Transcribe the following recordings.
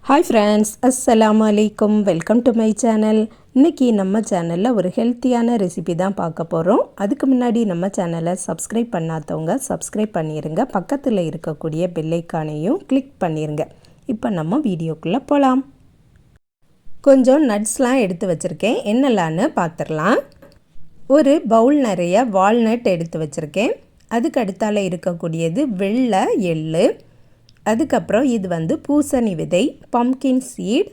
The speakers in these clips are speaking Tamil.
ஹாய் ஃப்ரெண்ட்ஸ், அஸ்ஸலாமு அலைக்கும். Welcome to my channel. இன்றைக்கி நம்ம சேனலில் ஒரு ஹெல்த்தியான ரெசிபி தான் பார்க்க போகிறோம். அதுக்கு முன்னாடி நம்ம சேனலை சப்ஸ்கிரைப் பண்ணாதவங்க சப்ஸ்கிரைப் பண்ணிடுங்க. பக்கத்தில் இருக்கக்கூடிய பெல் ஐக்கானையும் கிளிக் பண்ணிடுங்க. இப்போ நம்ம வீடியோக்குள்ளே போகலாம். கொஞ்சம் நட்ஸ்லாம் எடுத்து வச்சுருக்கேன். என்னெல்லான்னு பார்த்துடலாம். ஒரு பவுல் நிறைய வால்நட் எடுத்து வச்சுருக்கேன். அதுக்கு அடுத்தால இருக்கக்கூடியது வெள்ளை எள்ளு. அதுக்கப்புறம் இது பூசணி விதை, பம்கின் சீட்.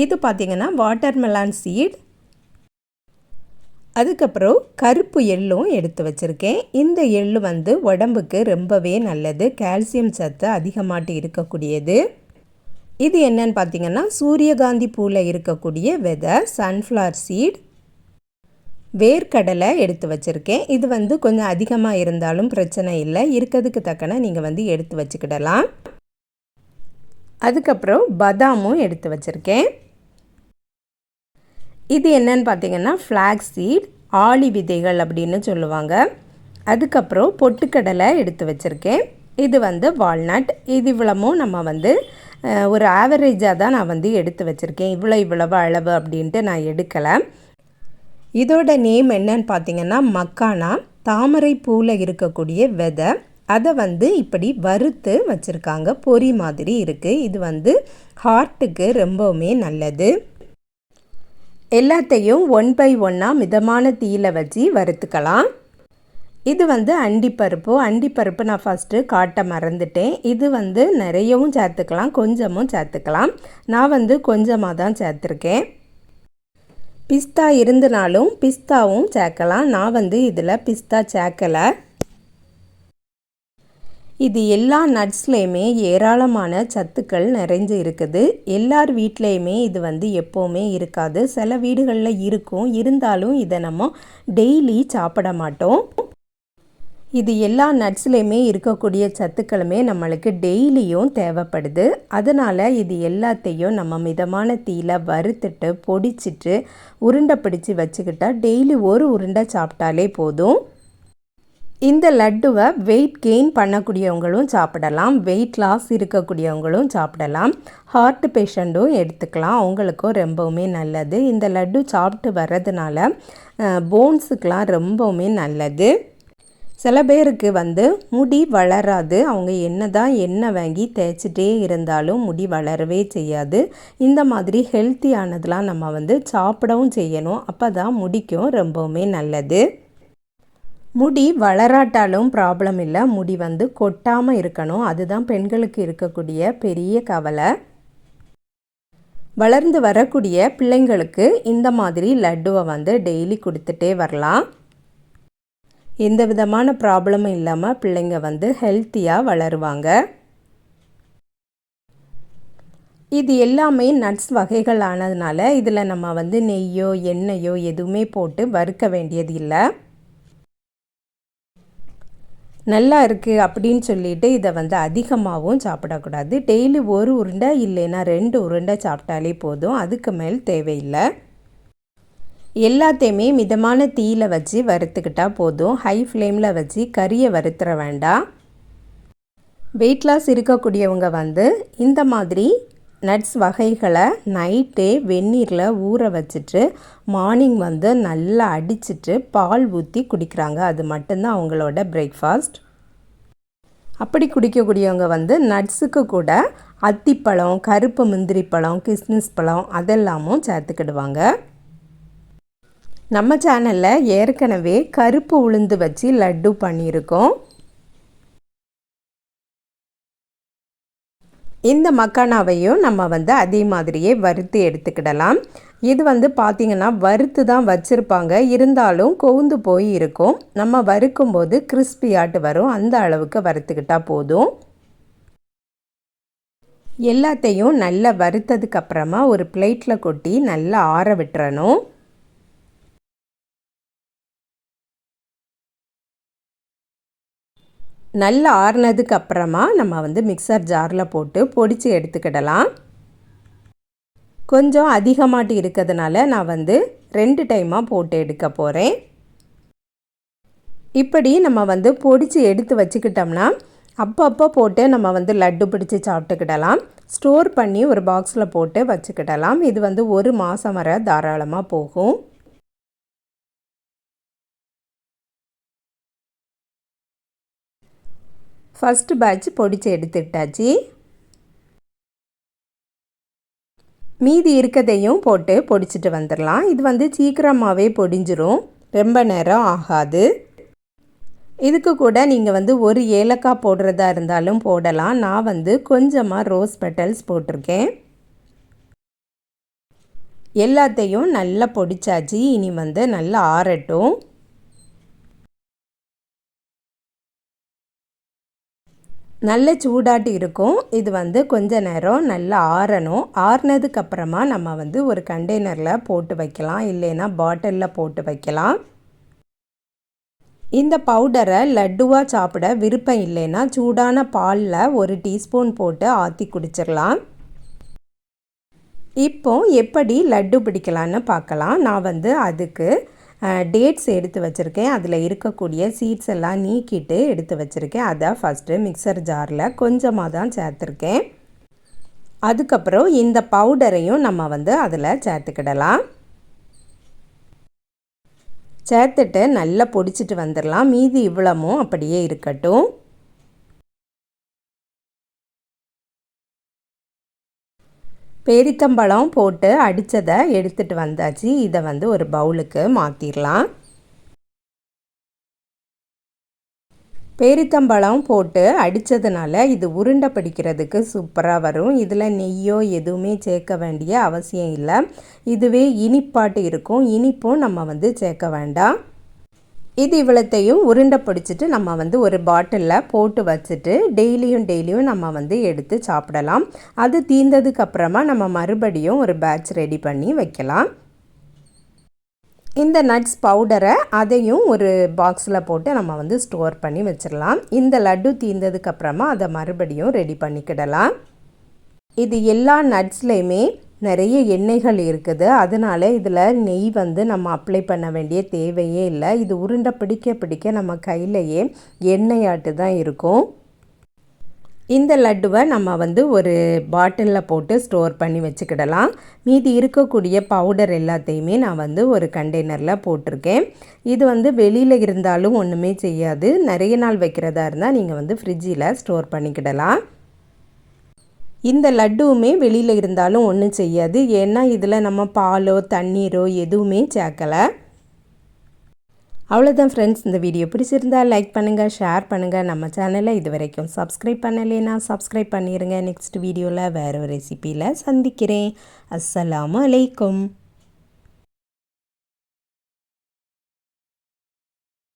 இது பார்த்திங்கன்னா வாட்டர்மெலான் சீட். அதுக்கப்புறம் கருப்பு எள்ளும் எடுத்து வச்சுருக்கேன். இந்த எள்ளு உடம்புக்கு ரொம்பவே நல்லது. கால்சியம் சத்து அதிகமாட்டு இருக்கக்கூடியது. இது என்னன்னு பார்த்திங்கன்னா சூரியகாந்தி பூவில் இருக்கக்கூடிய விதை, சன்ஃப்ளவர் சீட். வேர்க்கடலை எடுத்து வச்சுருக்கேன். இது கொஞ்சம் அதிகமாக இருந்தாலும் பிரச்சனை இல்லை. இருக்கிறதுக்கு தக்கன நீங்கள் எடுத்து வச்சுக்கிடலாம். அதுக்கப்புறம் பதாமும் எடுத்து வச்சுருக்கேன். இது என்னன்னு பார்த்தீங்கன்னா ஃப்ளாக்ஸ் சீட், ஆளி விதைகள் அப்படின்னு சொல்லுவாங்க. அதுக்கப்புறம் பொட்டுக்கடலை எடுத்து வச்சுருக்கேன். இது வால்நட். இது இவ்வளவும் நம்ம ஒரு ஆவரேஜாக தான் நான் எடுத்து வச்சுருக்கேன். இவ்வளவு அளவு அப்படின்ட்டு நான் எடுக்கலை. இதோட நேம் என்னன்னு பார்த்தீங்கன்னா மக்கானா, தாமரை பூவில் இருக்கக்கூடிய விதை. அதை இப்படி வறுத்து வச்சுருக்காங்க. பொரி மாதிரி இருக்குது. இது ஹார்ட்டுக்கு ரொம்பவுமே நல்லது. எல்லாத்தையும் 1 by 1 மிதமான தீயில் வச்சு வறுத்துக்கலாம். இது அண்டிப்பருப்பு. அண்டிப்பருப்பு நான் ஃபஸ்ட்டு காட்ட மறந்துட்டேன். இது நிறையவும் சேர்த்துக்கலாம், கொஞ்சமும் சேர்த்துக்கலாம். நான் கொஞ்சமாக தான் சேர்த்துருக்கேன். பிஸ்தா இருந்தனாலும் பிஸ்தாவும் சேர்க்கலாம். நான் இதில் பிஸ்தா சேர்க்கலை. இது எல்லா நட்ஸ்லேயுமே ஏராளமான சத்துக்கள் நிறைஞ்சு இருக்குது. எல்லார் வீட்லேயுமே இது எப்போவுமே இருக்காது. சில வீடுகளில் இருக்கும். இருந்தாலும் இதை நம்ம டெய்லி சாப்பிட மாட்டோம். இது எல்லா நட்ஸ்லேயுமே இருக்கக்கூடிய சத்துக்களுமே நம்மளுக்கு டெய்லியும் தேவைப்படுது. அதனால் இது எல்லாத்தையும் நம்ம மிதமான தீயில் வறுத்துட்டு பொடிச்சிட்டு உருண்டை பிடிச்சி வச்சுக்கிட்டால் டெய்லி ஒரு உருண்டை சாப்பிட்டாலே போதும். இந்த லட்டுவை வெயிட் கெயின் பண்ணக்கூடியவங்களும் சாப்பிடலாம், வெயிட் லாஸ் இருக்கக்கூடியவங்களும் சாப்பிடலாம், ஹார்ட் பேஷண்ட்டும் எடுத்துக்கலாம். அவங்களுக்கும் ரொம்பவுமே நல்லது. இந்த லட்டு சாப்பிட்டு வர்றதுனால போன்ஸுக்கெலாம் ரொம்பவுமே நல்லது. சில பேருக்கு முடி வளராது. அவங்க எண்ணெய் வாங்கி தேய்ச்சிட்டே இருந்தாலும் முடி வளரவே செய்யாது. இந்த மாதிரி ஹெல்த்தியானதெலாம் நம்ம சாப்பிடவும் செய்யணும். அப்போ தான் முடிக்கும் ரொம்பவுமே நல்லது. முடி வளராட்டாலும் ப்ராப்ளம் இல்லை. முடி கொட்டாமல் இருக்கணும். அதுதான் பெண்களுக்கு இருக்கக்கூடிய பெரிய கவலை. வளர்ந்து வரக்கூடிய பிள்ளைங்களுக்கு இந்த மாதிரி லட்டுவை டெய்லி கொடுத்துட்டே வரலாம். எந்த விதமான ப்ராப்ளமும் இல்லாமல் பிள்ளைங்க ஹெல்த்தியாக வளருவாங்க. இது எல்லாமே நட்ஸ் வகைகள் ஆனதுனால இதில் நம்ம நெய்யோ எண்ணெயோ எதுவுமே போட்டு வறுக்க வேண்டியது இல்லை. நல்லா இருக்குது அப்படின்னு சொல்லிட்டு இதை அதிகமாகவும் சாப்பிடக்கூடாது. டெய்லி ஒரு உருண்டை இல்லைன்னா 2 உருண்டை சாப்பிட்டாலே போதும். அதுக்கு மேல் தேவையில்லை. எல்லாத்தையுமே மிதமான தீயில் வச்சு வறுத்துக்கிட்டால் போதும். ஹை ஃப்ளேமில் வச்சு கறியை வறுத்துற வேண்டாம். வெயிட் லாஸ் இருக்கக்கூடியவங்க இந்த மாதிரி நட்ஸ் வகைகளை நைட்டே வெந்நீரில் ஊற வச்சுட்டு மார்னிங் நல்லா அடிச்சிட்டு பால் ஊற்றி குடிக்கிறாங்க. அது மட்டும்தான் அவங்களோட பிரேக்ஃபாஸ்ட். அப்படி குடிக்கக்கூடியவங்க நட்ஸுக்கு கூட அத்திப்பழம், கருப்பு முந்திரி பழம், கிஸ்மிஸ் பழம் அதெல்லாமும் சேர்த்துக்கிடுவாங்க. நம்ம சேனலில் ஏற்கனவே கருப்பு உளுந்து வச்சு லட்டு பண்ணியிருக்கோம். இந்த மக்கானாவையும் நம்ம அதே மாதிரியே வறுத்து எடுத்துக்கிடலாம். இது பார்த்திங்கன்னா வறுத்து தான் வச்சுருப்பாங்க. இருந்தாலும் கவுந்து போய் இருக்கும். நம்ம வறுக்கும்போது கிறிஸ்பியாட்டு வரும். அந்த அளவுக்கு வறுத்துக்கிட்டால் போதும். எல்லாத்தையும் நல்லா வறுத்ததுக்கப்புறமா ஒரு பிளேட்டில் கொட்டி நல்லா ஆற விட்டுறணும். நல்லா ஆறுனதுக்கு அப்புறமா நம்ம மிக்சர் ஜாரில் போட்டு பொடிச்சு எடுத்துக்கிடலாம். கொஞ்சம் அதிகமாட்டு இருக்கிறதுனால நான் 2 டைமாக போட்டு எடுக்க போகிறேன். இப்படி நம்ம பொடிச்சு எடுத்து வச்சுக்கிட்டோம்னா அப்பப்போ போட்டு நம்ம வந்து லட்டு பிடிச்சி சாப்பிட்டுக்கிடலாம். ஸ்டோர் பண்ணி ஒரு பாக்ஸில் போட்டு வச்சுக்கிடலாம். இது வந்து 1 மாதம் வரை தாராளமாக போகும். ஃபஸ்ட்டு பேட்ச் பொடிச்சு எடுத்துக்கிட்டாச்சு. மீதி இருக்கதையும் போட்டு பொடிச்சிட்டு வந்துடலாம். இது வந்து சீக்கிரமாகவே பொடிஞ்சிரும், ரொம்ப நேரம் ஆகாது. இதுக்கு கூட நீங்கள் வந்து ஒரு ஏலக்காய் போடுறதா இருந்தாலும் போடலாம். நான் வந்து கொஞ்சமாக ரோஸ் பெட்டல்ஸ் போட்டிருக்கேன். எல்லாத்தையும் நல்லா பொடிச்சாச்சு. இனி வந்து நல்லா ஆறட்டும். நல்ல சூடாட்டி இருக்கும். இது வந்து கொஞ்ச நேரம் நல்லா ஆறணும். ஆறுனதுக்கப்புறமா நம்ம வந்து ஒரு கண்டெய்னரில் போட்டு வைக்கலாம், இல்லைன்னா பாட்டிலில் போட்டு வைக்கலாம். இந்த பவுடரை லட்டுவாக சாப்பிட விருப்பம் இல்லைன்னா சூடான பாலில் 1 டீஸ்பூன் போட்டு ஆற்றி குடிச்சிடலாம். இப்போ எப்படி லட்டு பிடிக்கலான்னு பார்க்கலாம். நான் வந்து அதுக்கு டேட்ஸ் எடுத்து வச்சுருக்கேன். அதில் இருக்கக்கூடிய சீட்ஸ் எல்லாம் நீக்கிட்டு எடுத்து வச்சுருக்கேன். அதை ஃபஸ்ட்டு மிக்சர் ஜாரில் கொஞ்சமாக தான் சேர்த்துருக்கேன். அதுக்கப்புறம் இந்த பவுடரையும் நம்ம வந்து அதில் சேர்த்துக்கிடலாம். சேர்த்துட்டு நல்லா பொடிச்சிட்டு வந்துடலாம். மீதி இவ்வளவும் அப்படியே இருக்கட்டும். பேரித்தம்பழம் போட்டு அடித்ததை எடுத்துகிட்டு வந்தாச்சு. இதை வந்து ஒரு பவுலுக்கு மாற்றிடலாம். பேரித்தம்பழம் போட்டு அடித்ததுனால இது உருண்டை பிடிக்கிறதுக்கு சூப்பராக வரும். இதில் நெய்யோ எதுவுமே சேர்க்க வேண்டிய அவசியம் இல்லை. இதுவே இனிப்பாட்டு இருக்கும். இனிப்பும் நம்ம வந்து சேர்க்க வேண்டாம். இது இவ்வளத்தையும் உருண்டை பிடிச்சிட்டு நம்ம வந்து ஒரு பாட்டிலில் போட்டு வச்சுட்டு டெய்லியும் நம்ம வந்து எடுத்து சாப்பிடலாம். அது தீர்ந்ததுக்கப்புறமா நம்ம மறுபடியும் ஒரு பேட்ச் ரெடி பண்ணி வைக்கலாம். இந்த நட்ஸ் பவுடரை அதையும் ஒரு பாக்ஸில் போட்டு நம்ம வந்து ஸ்டோர் பண்ணி வச்சிடலாம். இந்த லட்டு தீர்ந்ததுக்கப்புறமா அதை மறுபடியும் ரெடி பண்ணிக்கிடலாம். இது எல்லா நட்ஸ்லேயுமே நிறைய எண்ணெய்கள் இருக்குது. அதனால இதில் நெய் வந்து நம்ம அப்ளை பண்ண வேண்டிய தேவையே இல்லை. இது உருண்டை பிடிக்க நம்ம கையிலையே எண்ணெயாட்டு தான் இருக்கும். இந்த லட்டுவை நம்ம வந்து ஒரு பாட்டிலில் போட்டு ஸ்டோர் பண்ணி வச்சுக்கிடலாம். மீதி இருக்கக்கூடிய பவுடர் எல்லாத்தையுமே நான் வந்து ஒரு கண்டெய்னரில் போட்டிருக்கேன். இது வந்து வெளியில் இருந்தாலும் ஒன்றுமே செய்யாது. நிறைய நாள் வைக்கிறதா இருந்தால் நீங்கள் வந்து ஃப்ரிட்ஜில் ஸ்டோர் பண்ணிக்கிடலாம். இந்த லட்டுவுமே வெளியில் இருந்தாலும் ஒன்றும் செய்யாது. ஏன்னா இதில் நம்ம பாலோ தண்ணீரோ எதுவுமே சேர்க்கலை. அவ்வளோதான் ஃப்ரெண்ட்ஸ். இந்த வீடியோ பிடிச்சிருந்தால் லைக் பண்ணுங்கள், ஷேர் பண்ணுங்கள். நம்ம சேனலை இது வரைக்கும் சப்ஸ்கிரைப் பண்ணலைன்னா சப்ஸ்கிரைப் பண்ணிடுங்க. நெக்ஸ்ட் வீடியோவில் வேறு ஒரு ரெசிப்பியில் சந்திக்கிறேன். அஸ்ஸலாமு அலைக்கும்.